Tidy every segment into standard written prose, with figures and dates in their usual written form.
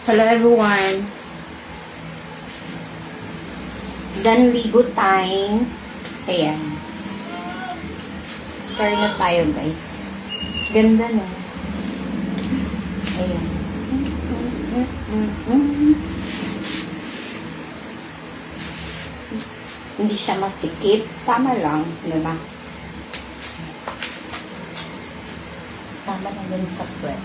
Hello everyone. Done ligo time. Ayan. Turn na tayo guys. Ganda no. Ayan. Hindi siya masikip. Tama lang. Diba? Tama lang din sa puwet.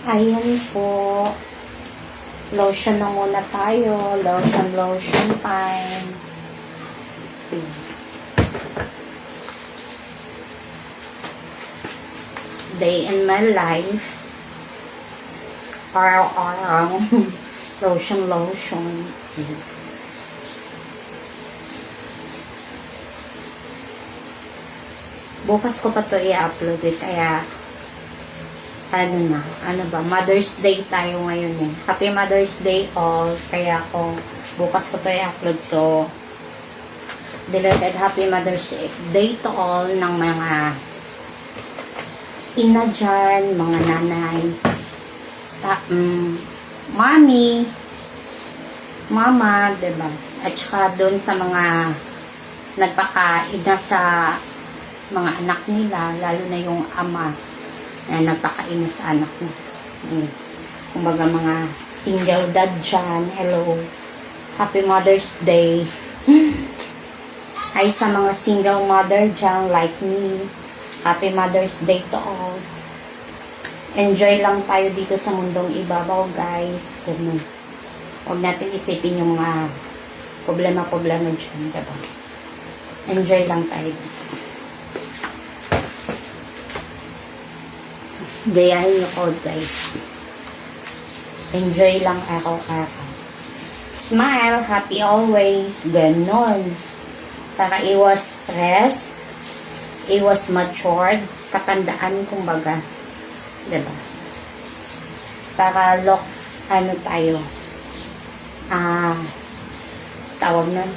Ayan po. Lotion na muna tayo. Lotion time. Day in my life. Araw-araw. Lotion. Bukas ko pa to i-upload kaya ano ba, Mother's Day tayo ngayon eh. Happy Mother's Day all. Kaya ako, bukas ko to i-upload. So, deleted Happy Mother's Day to all ng mga ina dyan, mga nanay, mami, mama, diba? At saka doon sa mga nagpakaina sa mga anak nila, lalo na yung ama na nagpakaina sa anak niya. Kumbaga mga single dad dyan, hello, Happy Mother's Day. Ay sa mga single mother dyan like me, Happy Mother's Day to all. Enjoy lang tayo dito sa mundong ibabaw guys. Ganun. Huwag natin isipin yung mga problema dyan, diba? Enjoy lang tayo dito. Gayahin nyo ko guys. Enjoy lang araw-araw. Smile, happy always. Ganon. Para iwas stress, iwas matured, katandaan kumbaga. Diba? Para tayo. Tawag nun.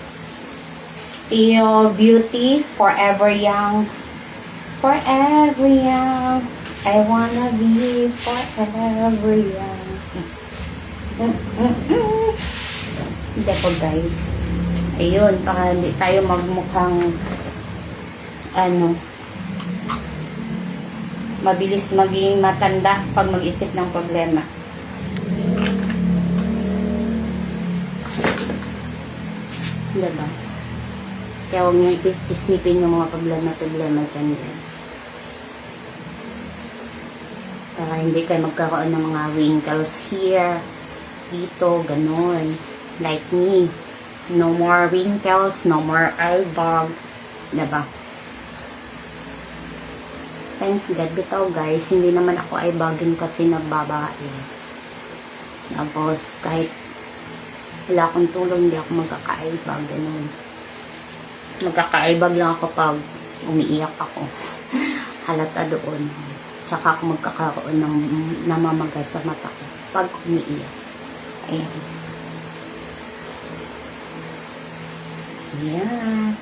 Still beauty, forever young. Forever young. I wanna be forever young. Hindi po guys. Ayun, para hindi tayo magmukhang mabilis maging matanda pag mag-isip ng problema. Diba? Kaya huwag nyo isipin yung mga problema dyan guys. Para hindi kayo magkaroon ng mga wrinkles here, dito, ganun. Like me. No more wrinkles, no more eye bag. Diba? Thanks God. Bitaw guys, hindi naman ako eye bagin kasi nagbabae. Tapos, kahit wala akong tulong, hindi ako magkaka-eye bag. Ganun. Magkaka-eye bag lang ako pag umiiyak ako. Halata doon. Tsaka ako magkakaroon ng namamagay sa mata ko pag umiiyak. Ayan. Ayan.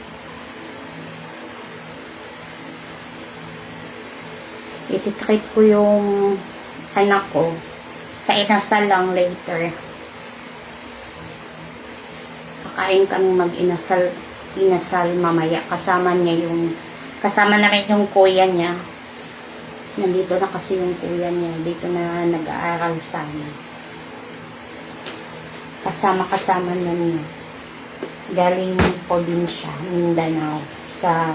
Ititreat ko yung anak ko sa inasal lang later. Kakain kami mag-inasal mamaya. Kasama na rin yung kuya niya. Nandito na kasi yung kuya niya. Dito na nag-aaral sa amin. Kasama na niya. Galing probinsya, Mindanao, sa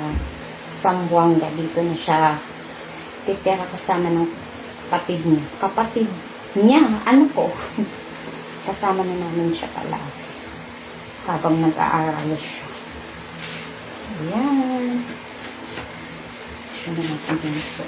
Zamboanga. Dito na siya titira kasama ng kapatid niya. Kapatid niya, kasama na namin siya pala. Habang nag-aaral siya. Ayan. Siya na natin dito.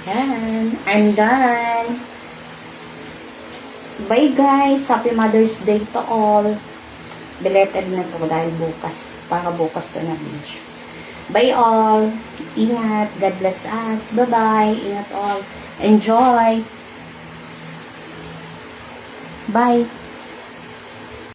Yan. I'm done. Bye guys. Happy Mother's Day to all. Belated na to dahil bukas. Para bukas to na video. Bye all. Ingat. God bless us. Bye bye. Ingat all. Enjoy! Bye!